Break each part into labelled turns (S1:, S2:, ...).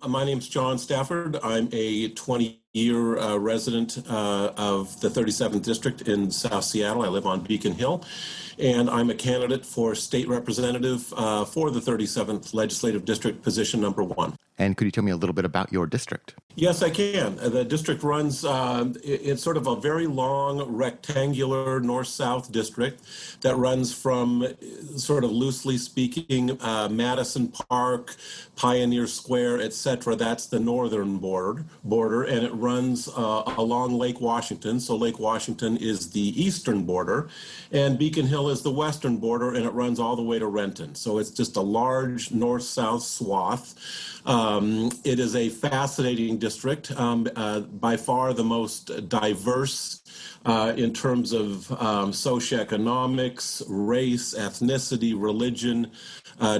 S1: My name's John Stafford. I'm a 20-year resident of the 37th District in South Seattle. I live on Beacon Hill, and I'm a candidate for state representative for the 37th Legislative District, position number 1.
S2: And could you tell me a little bit about your district?
S1: Yes, I can. The district runs, it's sort of a very long rectangular north-south district that runs from, sort of loosely speaking, Madison Park, Pioneer Square, etc. That's the northern border, and it runs along Lake Washington. So Lake Washington is the eastern border, and Beacon Hill is the western border, and it runs all the way to Renton. So it's just a large north-south swath. It is a fascinating district, by far the most diverse in terms of socioeconomics, race, ethnicity, religion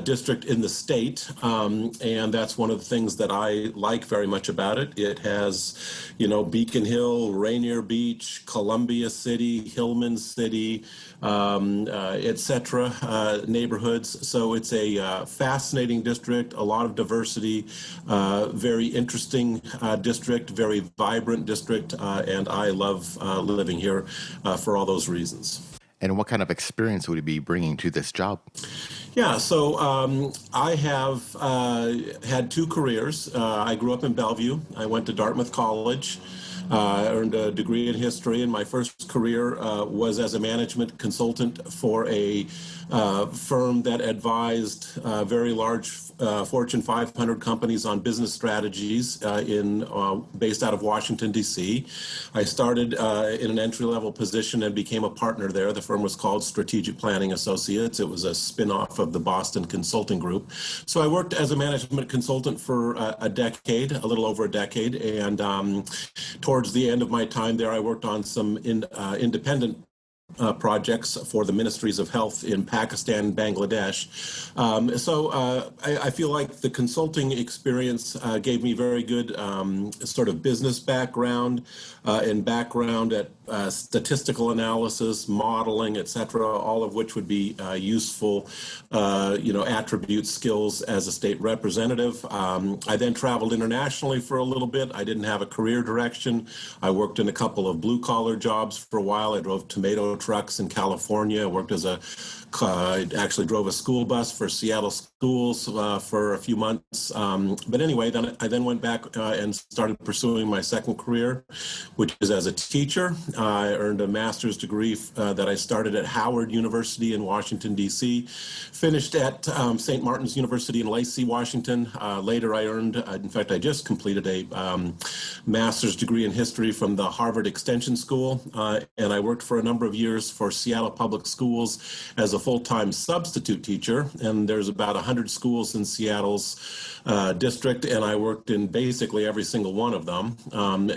S1: district in the state. And that's one of the things that I like very much about it. It has, Beacon Hill, Rainier Beach, Columbia City, Hillman City, etc. Neighborhoods. So it's a fascinating district, a lot of diversity, very interesting district, very vibrant district, and I love living here for all those reasons.
S2: And what kind of experience would you be bringing to this job?
S1: Yeah, so I have had 2 careers. I grew up in Bellevue. I went to Dartmouth College. I earned a degree in history, and my first career was as a management consultant for a firm that advised very large Fortune 500 companies on business strategies based out of Washington, D.C. I started in an entry-level position and became a partner there. The firm was called Strategic Planning Associates. It was a spin-off of the Boston Consulting Group. So I worked as a management consultant for a little over a decade, and towards the end of my time there, I worked on some independent projects for the ministries of health in Pakistan and Bangladesh. I feel like the consulting experience gave me very good sort of business background and background at statistical analysis, modeling, etc., all of which would be useful, attribute skills as a state representative. I then traveled internationally for a little bit. I didn't have a career direction. I worked in a couple of blue-collar jobs for a while. I drove tomato trucks in California. I worked I actually drove a school bus for Seattle schools for a few months. But anyway, I then went back and started pursuing my second career, which is as a teacher. I earned a master's degree that I started at Howard University in Washington, D.C., finished at St. Martin's University in Lacey, Washington. Later, I earned, in fact, I just completed a master's degree in history from the Harvard Extension School, and I worked for a number of years for Seattle Public Schools as a full-time substitute teacher, and there's about 100 schools in Seattle's district, and I worked in basically every single one of them,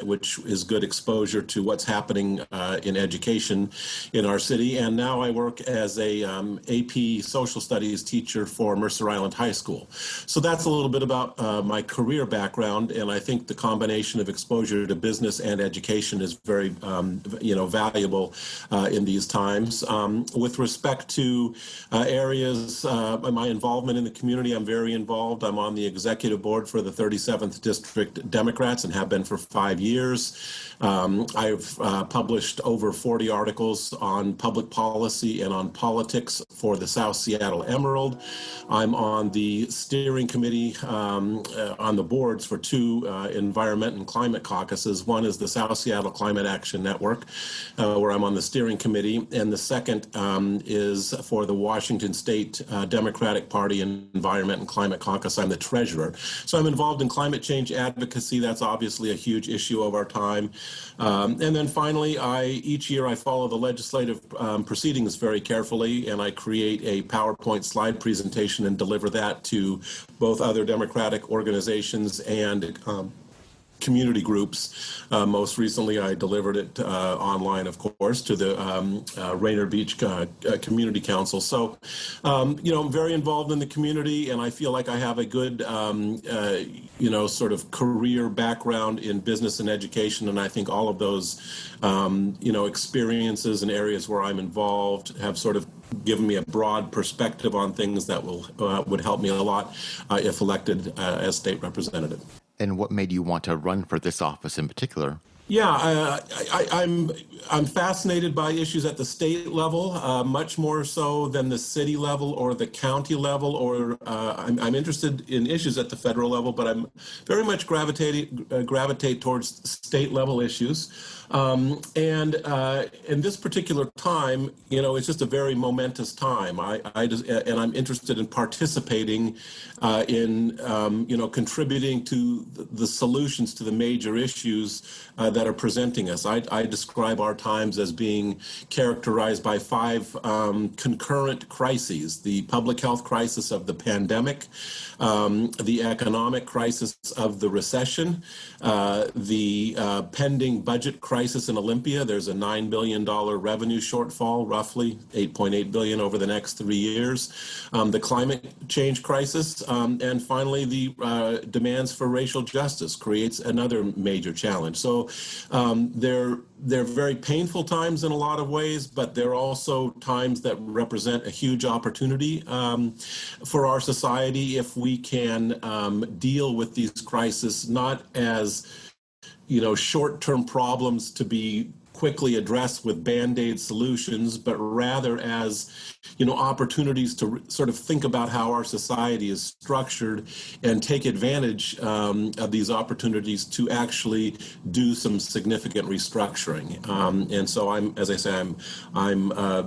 S1: which is good exposure to what's happening in education in our city. And now I work as a AP Social Studies teacher for Mercer Island High School. So that's a little bit about my career background, and I think the combination of exposure to business and education is very, valuable in these times. With respect to areas, my involvement in the community, I'm very involved. I'm on the executive board for the 37th District Democrats and have been for 5 years. I've published over 40 articles on public policy and on politics for the South Seattle Emerald. I'm on the steering committee on the boards for 2 environment and climate caucuses. One is the South Seattle Climate Action Network, where I'm on the steering committee, and the second is for the Washington State Democratic Party Environment and Climate Caucus. I'm the treasurer. So I'm involved in climate change advocacy. That's obviously a huge issue of our time. And then finally, each year I follow the legislative proceedings very carefully, and I create a PowerPoint slide presentation and deliver that to both other Democratic organizations and community groups. Most recently, I delivered it online, of course, to the Rainier Beach Community Council. So, I'm very involved in the community, and I feel like I have a good, sort of career background in business and education. And I think all of those, experiences and areas where I'm involved have sort of given me a broad perspective on things that would help me a lot if elected as state representative.
S2: And what made you want to run for this office in particular?
S1: Yeah, I'm fascinated by issues at the state level, much more so than the city level or the county level, or I'm interested in issues at the federal level, but I'm very much gravitate towards state level issues. And in this particular time, it's just a very momentous time. And I'm interested in participating in, contributing to the solutions to the major issues that are presenting us. I describe our times as being characterized by 5 concurrent crises: the public health crisis of the pandemic, the economic crisis of the recession, the pending budget crisis in Olympia. There's a $9 billion revenue shortfall, roughly $8.8 billion over the next 3 years, the climate change crisis, and finally the demands for racial justice creates another major challenge. So they're very painful times in a lot of ways, but they're also times that represent a huge opportunity for our society if we can deal with these crises not as short-term problems to be quickly addressed with Band-Aid solutions, but rather as opportunities to sort of think about how our society is structured and take advantage of these opportunities to actually do some significant restructuring. And so I'm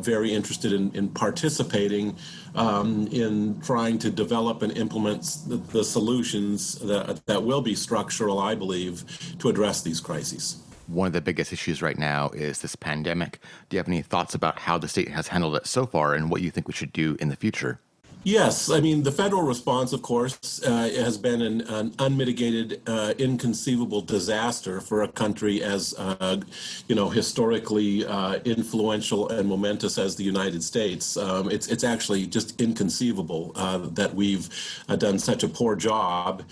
S1: very interested in participating in trying to develop and implement the solutions that will be structural, I believe, to address these crises.
S2: One of the biggest issues right now is this pandemic. Do you have any thoughts about how the state has handled it so far and what you think we should do in the future?
S1: Yes, I mean, the federal response, of course, has been an unmitigated, inconceivable disaster for a country as, historically influential and momentous as the United States. It's actually just inconceivable that we've done such a poor job.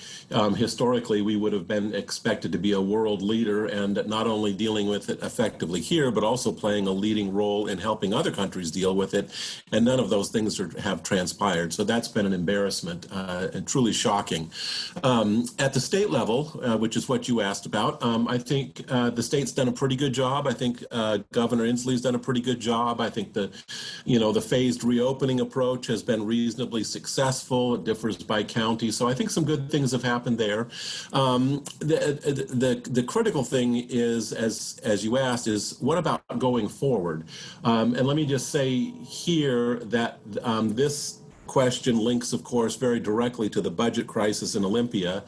S1: Historically, we would have been expected to be a world leader and not only dealing with it effectively here, but also playing a leading role in helping other countries deal with it. And none of those things have transpired. So that's been an embarrassment and truly shocking. At the state level, which is what you asked about, I think the state's done a pretty good job. I think Governor Inslee's done a pretty good job. I think the phased reopening approach has been reasonably successful. It differs by county. So I think some good things have happened there. The critical thing is, as you asked, is what about going forward? And let me just say here that this question links, of course, very directly to the budget crisis in Olympia.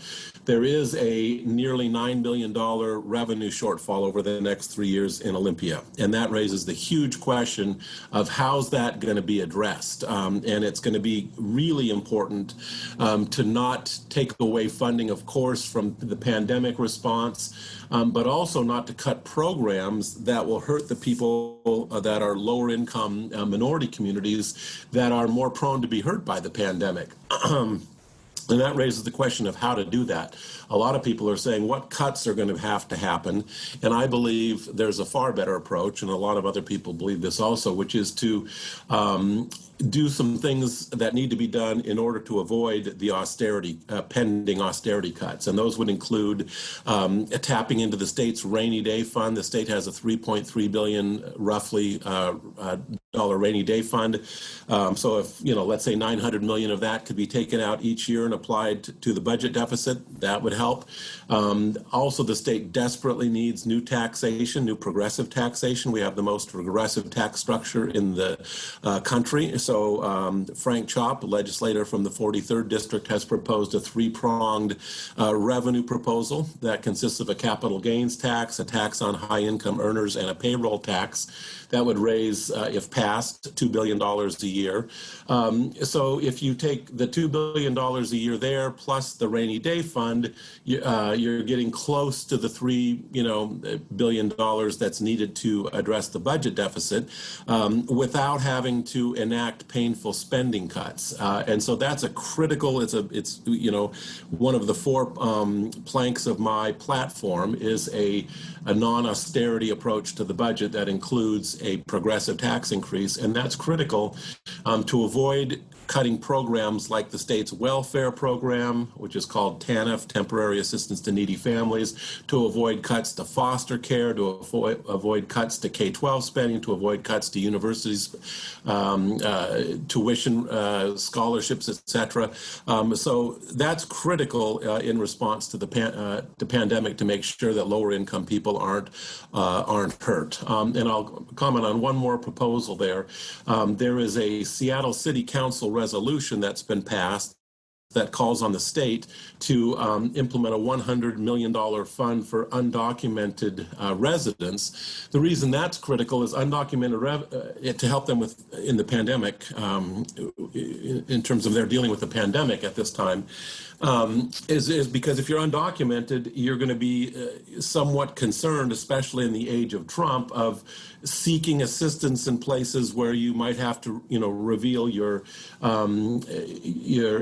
S1: There is a nearly $9 billion revenue shortfall over the next 3 years in Olympia. And that raises the huge question of how's that going to be addressed. And it's going to be really important to not take away funding, of course, from the pandemic response, but also not to cut programs that will hurt the people that are lower income minority communities that are more prone to be hurt by the pandemic. And that raises the question of how to do that. A lot of people are saying, what cuts are going to have to happen? And I believe there's a far better approach, and a lot of other people believe this also, which is to do some things that need to be done in order to avoid the pending austerity cuts. And those would include tapping into the state's rainy day fund. The state has a $3.3 billion, roughly, dollar rainy day fund. So if, let's say 900 million of that could be taken out each year and applied to the budget deficit, that would help. Also, the state desperately needs new taxation, new progressive taxation. We have the most progressive tax structure in the country. So Frank Chop, a legislator from the 43rd District, has proposed a 3-pronged revenue proposal that consists of a capital gains tax, a tax on high-income earners, and a payroll tax that would raise, if passed, $2 billion a year. So if you take the $2 billion a year there plus the rainy day fund, you're getting close to the $3 billion that's needed to address the budget deficit without having to enact enact painful spending cuts. And so that's a critical, it's one of the four planks of my platform is a non-austerity approach to the budget that includes a progressive tax increase. And that's critical to avoid cutting programs like the state's welfare program, which is called TANF, Temporary Assistance to Needy Families, to avoid cuts to foster care, to avoid cuts to K-12 spending, to avoid cuts to universities, tuition, scholarships, etc. So that's critical in response to the pandemic to make sure that lower income people aren't hurt. And I'll comment on one more proposal there. There is a Seattle City Council resolution that's been passed that calls on the state to implement a $100 million fund for undocumented residents. The reason that's critical is undocumented to help them in the pandemic, in terms of their dealing with the pandemic at this time, is because if you're undocumented, you're going to be somewhat concerned, especially in the age of Trump, of seeking assistance in places where you might have to, reveal your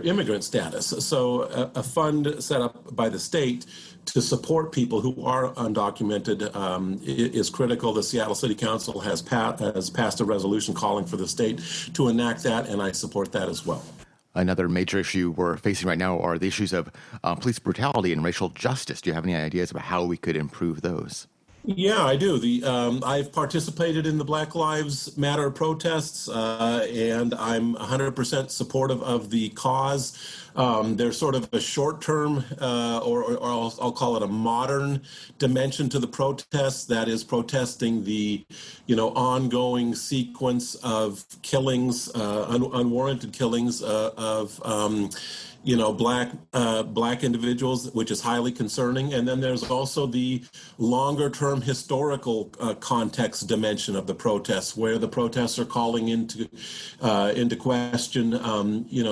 S1: immigrant status. So a fund set up by the state to support people who are undocumented is critical. The Seattle City Council has passed a resolution calling for the state to enact that, and I support that as well.
S2: Another major issue we're facing right now are the issues of police brutality and racial justice. Do you have any ideas about how we could improve those?
S1: Yeah, I do. I've participated in the Black Lives Matter protests, and I'm 100% supportive of the cause. There's sort of a short-term, or I'll call it a modern dimension to the protests. That is protesting the, ongoing sequence of killings, unwarranted killings of black individuals, which is highly concerning. And then there's also the longer-term historical context dimension of the protests, where the protests are calling into question,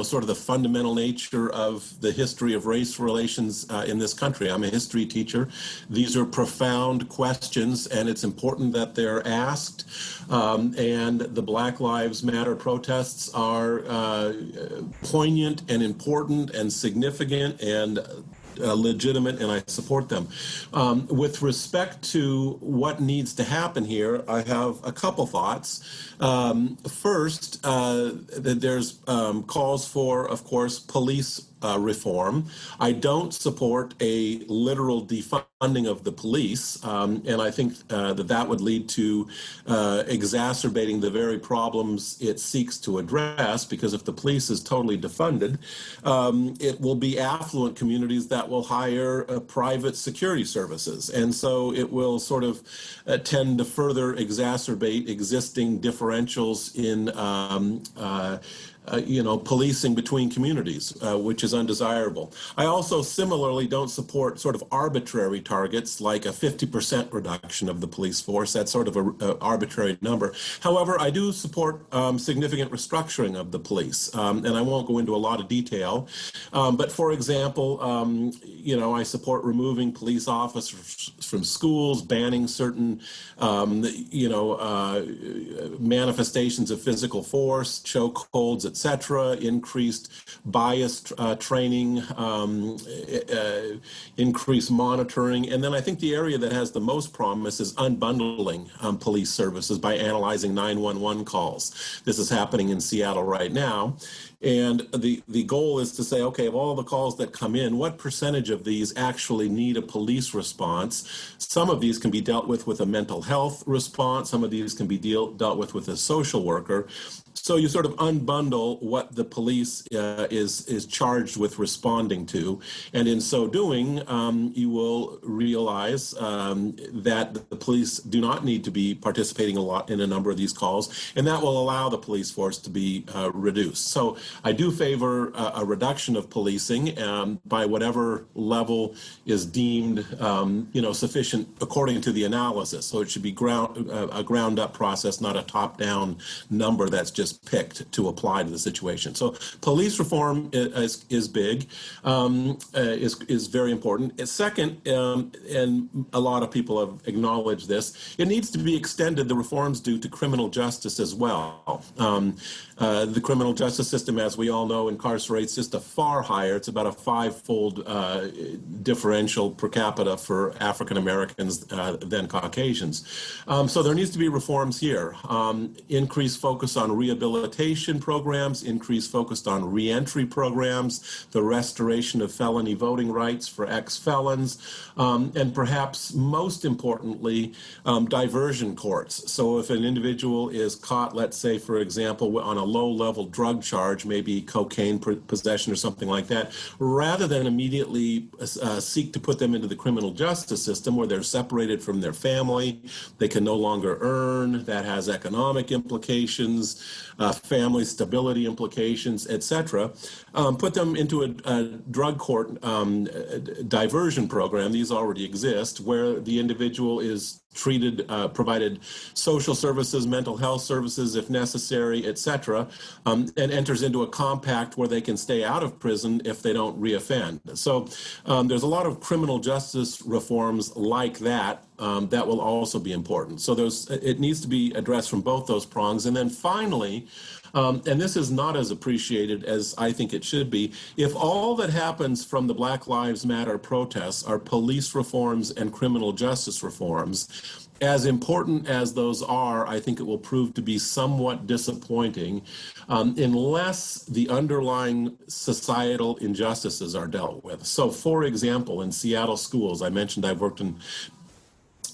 S1: sort of the fundamental nature of the history of race relations in this country. I'm a history teacher. These are profound questions, and it's important that they're asked. And the Black Lives Matter protests are poignant and important and significant and legitimate, and I support them. With respect to what needs to happen here, I have a couple thoughts. First, there's calls for, of course, police reform. I don't support a literal defunding of the police, and I think that would lead to exacerbating the very problems it seeks to address, because if the police is totally defunded, it will be affluent communities that will hire private security services, and so it will sort of tend to further exacerbate existing differentials in policing between communities, which is undesirable. I also similarly don't support sort of arbitrary targets like a 50% reduction of the police force. That's sort of an arbitrary number. However, I do support significant restructuring of the police, and I won't go into a lot of detail. But for example, I support removing police officers from schools, banning certain, manifestations of physical force, chokeholds, etc., increased bias training, increased monitoring. And then I think the area that has the most promise is unbundling police services by analyzing 911 calls. This is happening in Seattle right now. And the goal is to say, okay, of all the calls that come in, what percentage of these actually need a police response? Some of these can be dealt with a mental health response. Some of these can be dealt with a social worker. So you sort of unbundle what the police is charged with responding to. And in so doing, you will realize that the police do not need to be participating a lot in a number of these calls, and that will allow the police force to be reduced. So I do favor a reduction of policing by whatever level is deemed, sufficient according to the analysis. So it should be a ground-up process, not a top-down number that's just picked to apply to the situation. So police reform is big, is very important. Second, and a lot of people have acknowledged this, it needs to be extended, the reforms due to criminal justice as well. The criminal justice system, as we all know, incarcerates just a far higher, it's about a five-fold differential per capita for African Americans than Caucasians. So there needs to be reforms here. Increased focus on rehabilitation programs, increased focus on reentry programs, the restoration of felony voting rights for ex-felons, and perhaps most importantly, diversion courts. So if an individual is caught, let's say, for example, on a low-level drug charge, maybe cocaine possession or something like that, rather than immediately seek to put them into the criminal justice system where they're separated from their family, they can no longer earn, that has economic implications, family stability implications, etc. Put them into a drug court diversion program. These already exist, where the individual is treated, provided social services, mental health services if necessary, etc., and enters into a compact where they can stay out of prison if they don't reoffend. So there's a lot of criminal justice reforms like that that will also be important. So it needs to be addressed from both those prongs. And then finally, and this is not as appreciated as I think it should be, if all that happens from the Black Lives Matter protests are police reforms and criminal justice reforms, as important as those are, I think it will prove to be somewhat disappointing unless the underlying societal injustices are dealt with. So, for example, in Seattle schools, I mentioned I've worked in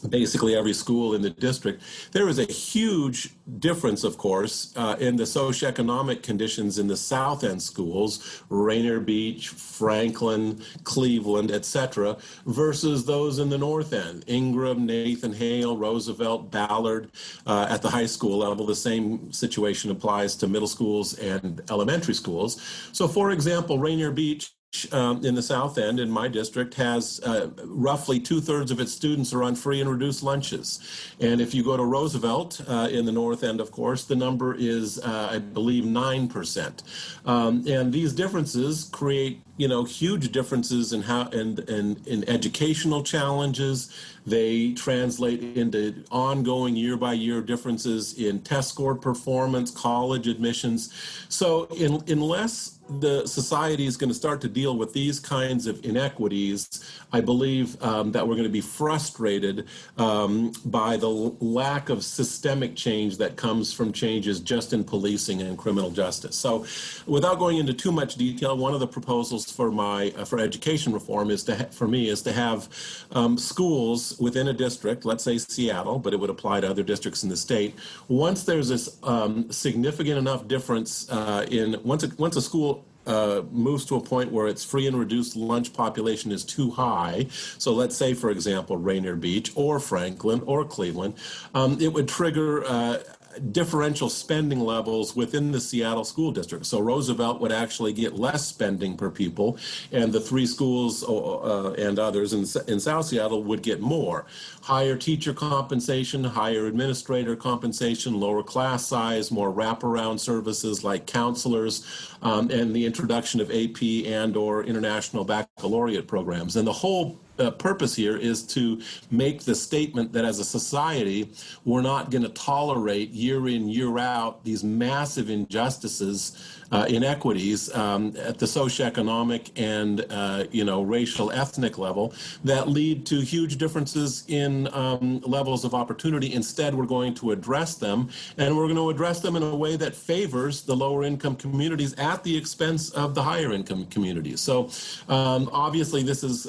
S1: basically every school in the district. There is a huge difference, of course, in the socioeconomic conditions in the South End schools, Rainier Beach, Franklin, Cleveland, etc., versus those in the North End, Ingram, Nathan Hale, Roosevelt, Ballard. At the high school level, the same situation applies to middle schools and elementary schools. So, for example, Rainier Beach in the South End, in my district, has roughly 2/3 of its students are on free and reduced lunches. And if you go to Roosevelt in the North End, of course, the number is, I believe, 9%. And these differences create, huge differences in how in educational challenges. They translate into ongoing year-by-year differences in test score performance, college admissions. So unless the society is going to start to deal with these kinds of inequities, I believe that we're going to be frustrated by the lack of systemic change that comes from changes just in policing and criminal justice. So without going into too much detail, one of the proposals for education reform is to have schools within a district, let's say Seattle, but it would apply to other districts in the state. Once there's this significant enough difference once a school moves to a point where its free and reduced lunch population is too high, so let's say, for example, Rainier Beach or Franklin or Cleveland, it would trigger differential spending levels within the Seattle school district. So Roosevelt would actually get less spending per pupil, and the three schools and others in South Seattle would get more. Higher teacher compensation, higher administrator compensation, lower class size, more wraparound services like counselors, and the introduction of AP and or international baccalaureate programs. And the whole purpose here is to make the statement that as a society, we're not going to tolerate year in, year out these massive injustices, inequities at the socioeconomic and, racial, ethnic level that lead to huge differences in levels of opportunity. Instead, we're going to address them, and we're going to address them in a way that favors the lower income communities at the expense of the higher income communities. So Obviously, this is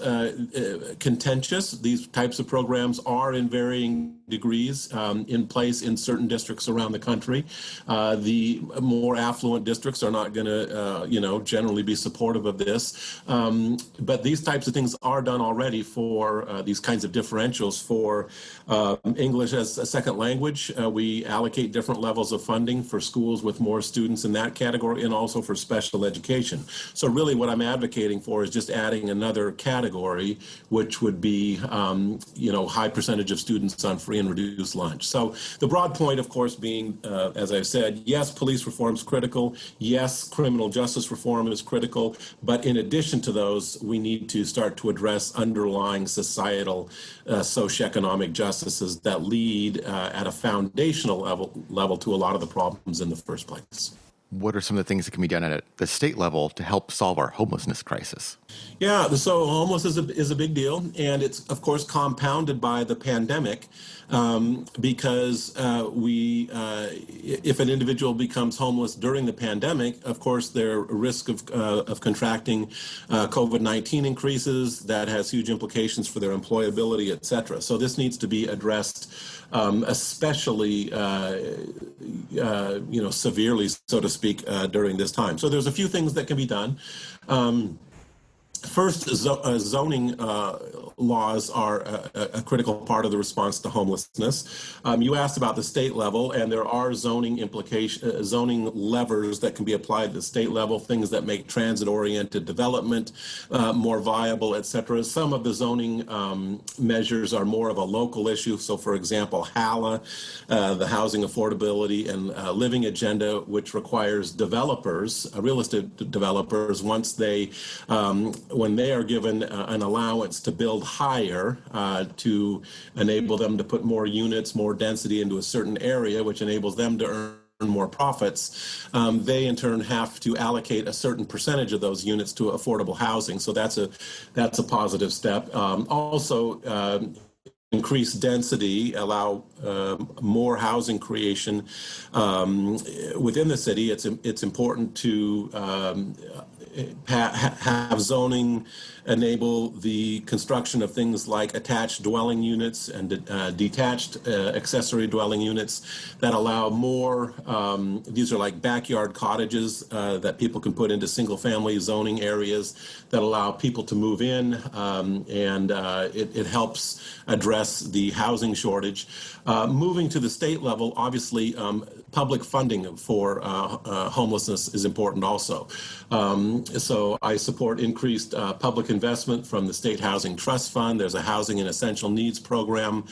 S1: contentious. These types of programs are in varying degrees in place in certain districts around the country. The more affluent districts are not going to, generally be supportive of this. But these types of things are done already for these kinds of differentials for English as a second language. We allocate different levels of funding for schools with more students in that category, and also for special education. So really what I'm advocating for is just adding another category, which would be, high percentage of students on free and reduced lunch. So the broad point, of course, being, as I've said, yes, police reform is critical. Yes, criminal justice reform is critical. But in addition to those, we need to start to address underlying societal socioeconomic justices that lead at a foundational level to a lot of the problems in the first place.
S2: What are some of the things that can be done at the state level to help solve our homelessness crisis?
S1: Yeah, so homelessness is a big deal, and it's, of course, compounded by the pandemic because if an individual becomes homeless during the pandemic, of course, their risk of contracting COVID-19 increases. That has huge implications for their employability, et cetera. So this needs to be addressed, especially, severely, so to speak, during this time. So there's a few things that can be done. First, zoning laws are a critical part of the response to homelessness. You asked about the state level, and there are zoning levers that can be applied at the state level, things that make transit-oriented development more viable, et cetera. Some of the zoning measures are more of a local issue. So, for example, HALA, the Housing Affordability and Living Agenda, which requires developers, real estate developers, when they are given an allowance to build higher to enable them to put more units, more density into a certain area, which enables them to earn more profits, they in turn have to allocate a certain percentage of those units to affordable housing. So that's a positive step. Also, increase density, allow more housing creation within the city. It's important to have zoning enable the construction of things like attached dwelling units and detached accessory dwelling units that allow more, these are like backyard cottages that people can put into single family zoning areas that allow people to move in, and it helps address the housing shortage. Moving to the state level, obviously, public funding for homelessness is important also. So I support increased public investment from the State Housing Trust Fund. There's a housing and essential needs program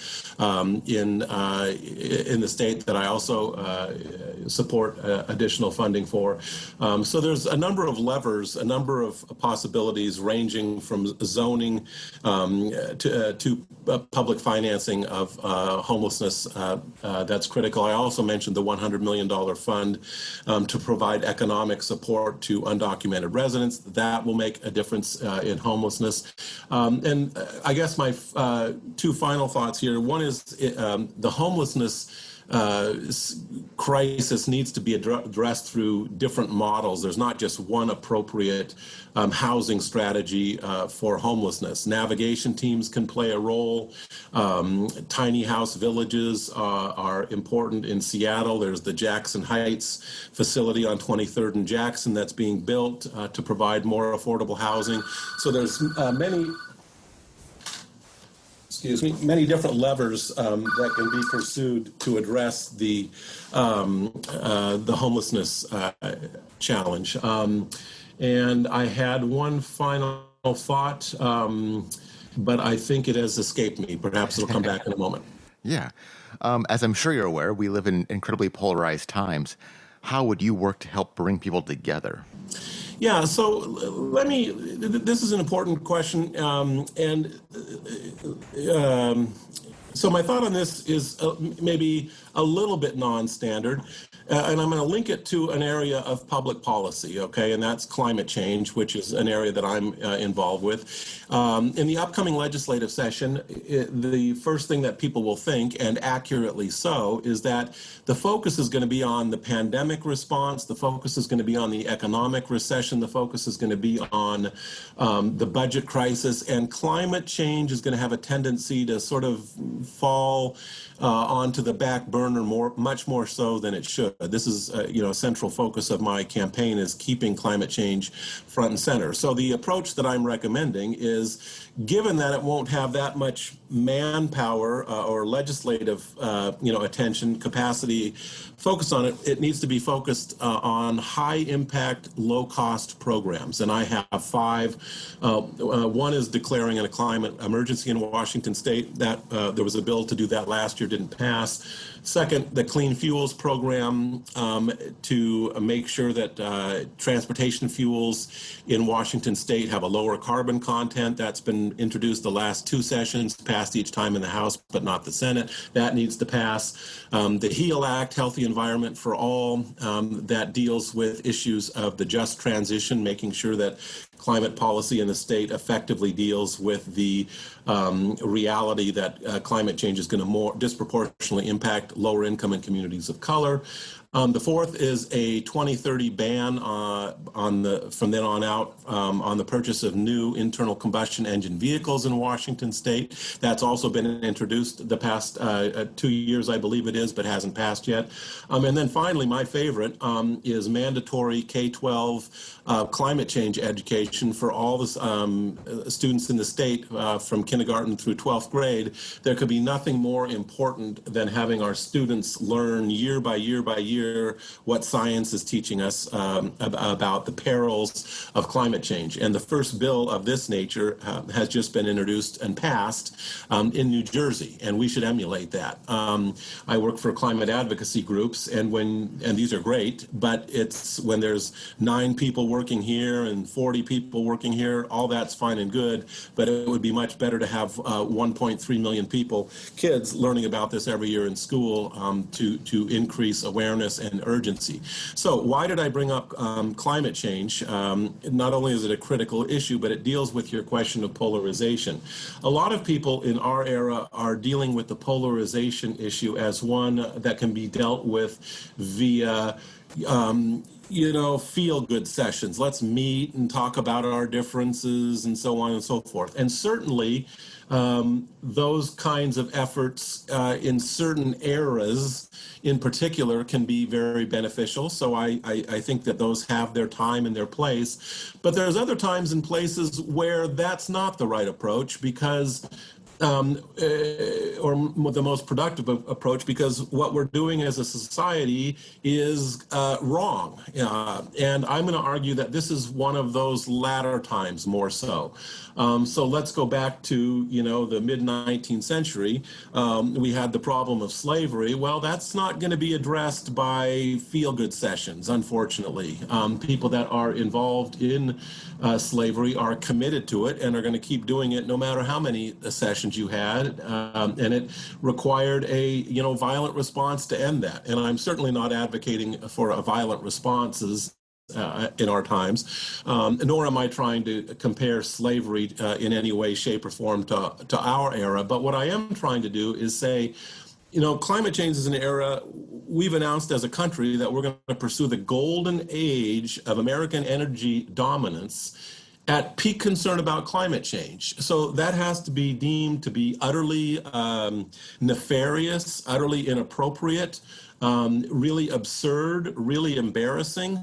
S1: in the state that I also support additional funding for. So there's a number of levers, a number of possibilities ranging from zoning to public financing of homelessness that's critical. I also mentioned the $100 million fund to provide economic support to undocumented residents. That will make a difference in homelessness. And I guess my two final thoughts here. One is the homelessness crisis needs to be addressed through different models. There's not just one appropriate housing strategy for homelessness. Navigation teams can play a role. Tiny house villages are important in Seattle. There's the Jackson Heights facility on 23rd and Jackson that's being built to provide more affordable housing. So there's many different levers that can be pursued to address the homelessness challenge. And I had one final thought, but I think it has escaped me. Perhaps it'll come back in a moment.
S2: Yeah. As I'm sure you're aware, we live in incredibly polarized times. How would you work to help bring people together?
S1: Yeah, so this is an important question, so my thought on this is maybe a little bit non-standard. And I'm going to link it to an area of public policy, okay, and that's climate change, which is an area that I'm involved with. In the upcoming legislative session, the first thing that people will think, and accurately so, is that the focus is going to be on the pandemic response, the focus is going to be on the economic recession, the focus is going to be on the budget crisis, and climate change is going to have a tendency to sort of fall onto the back burner much more so than it should. This is, a central focus of my campaign is keeping climate change front and center. So the approach that I'm recommending is, given that it won't have that much manpower or legislative, attention, capacity, focus on it, it needs to be focused on high-impact, low-cost programs. And I have five. One is declaring a climate emergency in Washington State. That there was a bill to do that last year, didn't pass. Second, the Clean Fuels Program to make sure that transportation fuels in Washington State have a lower carbon content. That's been introduced the last two sessions, passed each time in the House, but not the Senate. That needs to pass. The HEAL Act, Healthy Environment for All, that deals with issues of the just transition, making sure that climate policy in the state effectively deals with the reality that climate change is going to more disproportionately impact lower income and communities of color. The fourth is a 2030 ban from then on out on the purchase of new internal combustion engine vehicles in Washington State. That's also been introduced the past 2 years, I believe it is, but hasn't passed yet. And then finally, my favorite is mandatory K-12 climate change education for all the students in the state from kindergarten through 12th grade. There could be nothing more important than having our students learn year by year by year what science is teaching us about the perils of climate change. And the first bill of this nature has just been introduced and passed in New Jersey, and we should emulate that. I work for climate advocacy groups, and these are great, but it's when there's 9 people working here and 40 people working here, all that's fine and good, but it would be much better to have 1.3 million kids learning about this every year in school to increase awareness and urgency. So why did I bring up climate change? Not only is it a critical issue, but it deals with your question of polarization. A lot of people in our era are dealing with the polarization issue as one that can be dealt with via feel-good sessions. Let's meet and talk about our differences and so on and so forth. And certainly those kinds of efforts in certain eras in particular can be very beneficial. So I think that those have their time and their place. But there's other times and places where that's not the right approach because or the most productive approach, because what we're doing as a society is wrong. And I'm going to argue that this is one of those latter times more so. So let's go back to, the mid-19th century. We had the problem of slavery. Well, that's not going to be addressed by feel-good sessions, unfortunately. People that are involved in slavery are committed to it and are going to keep doing it no matter how many sessions you had, and it required a violent response to end that. And I'm certainly not advocating for a violent responses in our times, nor am I trying to compare slavery in any way, shape, or form to our era. But what I am trying to do is say, climate change is an era. We've announced as a country that we're going to pursue the golden age of American energy dominance at peak concern about climate change. So that has to be deemed to be utterly nefarious, utterly inappropriate, really absurd, really embarrassing.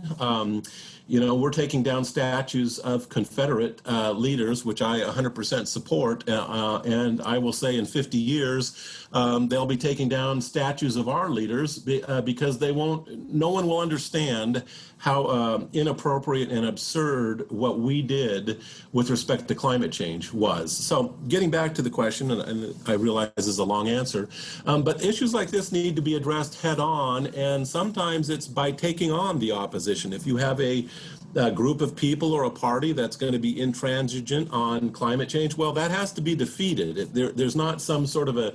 S1: We're taking down statues of Confederate leaders, which I 100% support. And I will say in 50 years, they'll be taking down statues of our leaders because no one will understand how inappropriate and absurd what we did with respect to climate change was. So getting back to the question, and I realize this is a long answer, but issues like this need to be addressed head on, and sometimes it's by taking on the opposition. If you have a group of people or a party that's going to be intransigent on climate change, well, that has to be defeated. There's not some sort of a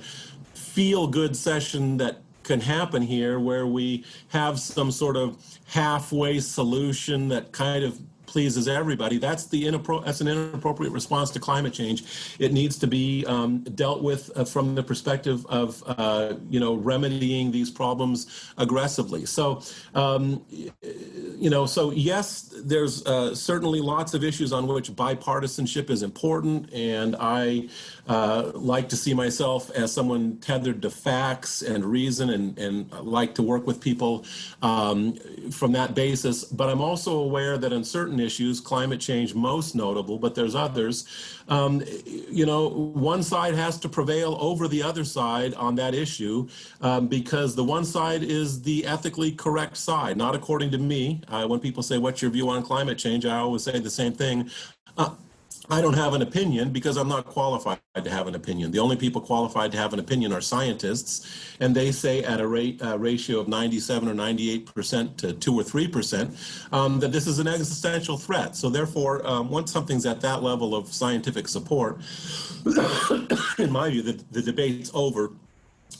S1: feel-good session that can happen here where we have some sort of halfway solution that kind of pleases everybody. That's an inappropriate response to climate change. It needs to be dealt with from the perspective of remedying these problems aggressively. So so yes, there's certainly lots of issues on which bipartisanship is important, and I like to see myself as someone tethered to facts and reason, and like to work with people from that basis. But I'm also aware that on certain issues, climate change most notable, but there's others, one side has to prevail over the other side on that issue because the one side is the ethically correct side, not according to me. When people say, what's your view on climate change? I always say the same thing. I don't have an opinion because I'm not qualified to have an opinion. The only people qualified to have an opinion are scientists, and they say at a ratio of 97 or 98% to 2 or 3% that this is an existential threat. So therefore, once something's at that level of scientific support, in my view, the debate's over,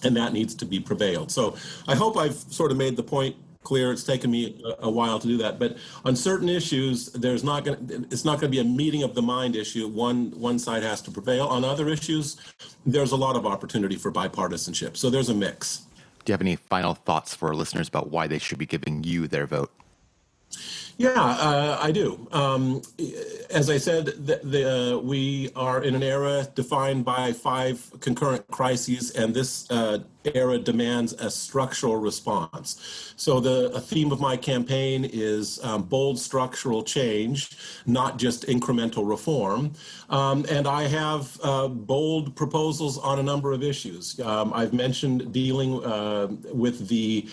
S1: and that needs to be prevailed. So I hope I've sort of made the point clear. It's taken me a while to do that, but on certain issues, it's not going to be a meeting of the mind issue. One side has to prevail. On other issues, there's a lot of opportunity for bipartisanship. So there's a mix.
S2: Do you have any final thoughts for listeners about why they should be giving you their vote?
S1: Yeah, I do. As I said, we are in an era defined by 5 concurrent crises, and this era demands a structural response. So a theme of my campaign is bold structural change, not just incremental reform. And I have bold proposals on a number of issues. I've mentioned dealing with the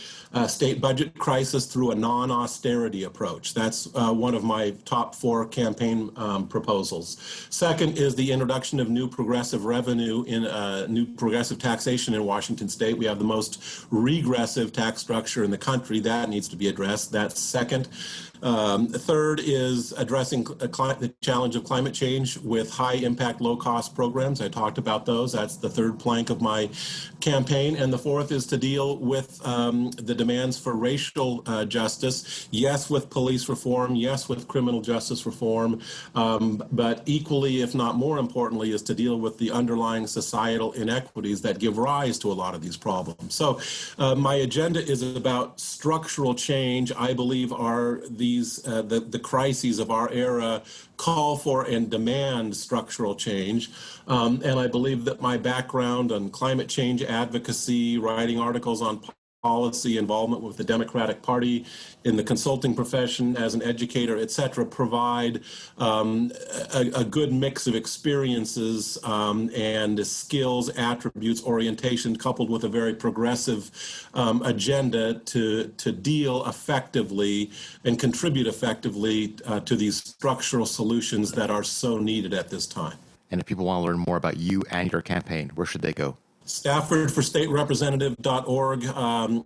S1: state budget crisis through a non-austerity approach. That's one of my top 4 campaign proposals. Second is the introduction of new progressive revenue in new progressive taxation in Washington State. We have the most regressive tax structure in the country. That needs to be addressed. That's second. Third is addressing the challenge of climate change with high-impact, low-cost programs. I talked about those. That's the third plank of my campaign. And the fourth is to deal with the demands for racial justice. Yes, with police reform. Yes, with criminal justice reform. But equally, if not more importantly, is to deal with the underlying societal inequities that give rise to a lot of these problems. So my agenda is about structural change. I believe are the crises of our era call for and demand structural change. And I believe that my background on climate change advocacy, writing articles on policy, involvement with the Democratic Party, in the consulting profession, as an educator, et cetera, provide a good mix of experiences and skills, attributes, orientation, coupled with a very progressive agenda to deal effectively and contribute effectively to these structural solutions that are so needed at this time.
S2: And if people want to learn more about you and your campaign, where should they go?
S1: StaffordForStateRepresentative.org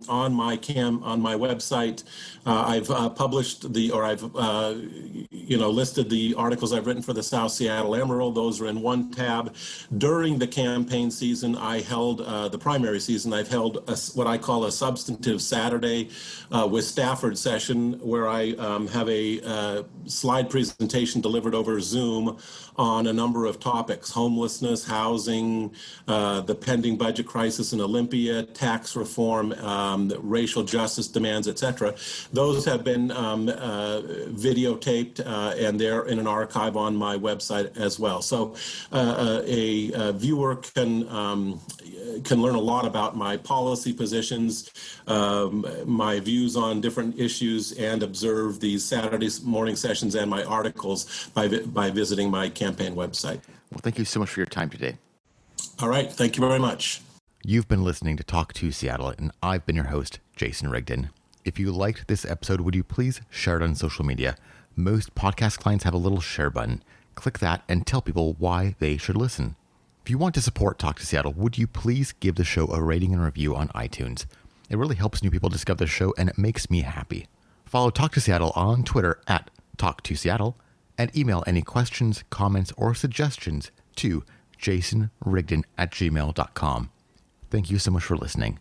S1: on my website. I've published listed the articles I've written for the South Seattle Emerald. Those are in one tab. During the campaign season, I held the primary season. I've held what I call a substantive Saturday with Stafford session, where I have a slide presentation delivered over Zoom on a number of topics: homelessness, housing, the pending budget crisis in Olympia, tax reform, racial justice demands, etc. Those have been videotaped and they're in an archive on my website as well. So a viewer can learn a lot about my policy positions, my views on different issues, and observe these Saturday morning sessions and my articles by visiting my campaign website.
S2: Well, thank you so much for your time today.
S1: All right. Thank you very much.
S2: You've been listening to Talk to Seattle, and I've been your host, Jason Rigdon. If you liked this episode, would you please share it on social media? Most podcast clients have a little share button. Click that and tell people why they should listen. If you want to support Talk to Seattle, would you please give the show a rating and review on iTunes? It really helps new people discover the show, and it makes me happy. Follow Talk to Seattle on Twitter at TalkToSeattle, and email any questions, comments, or suggestions to jasonrigdon@gmail.com. Thank you so much for listening.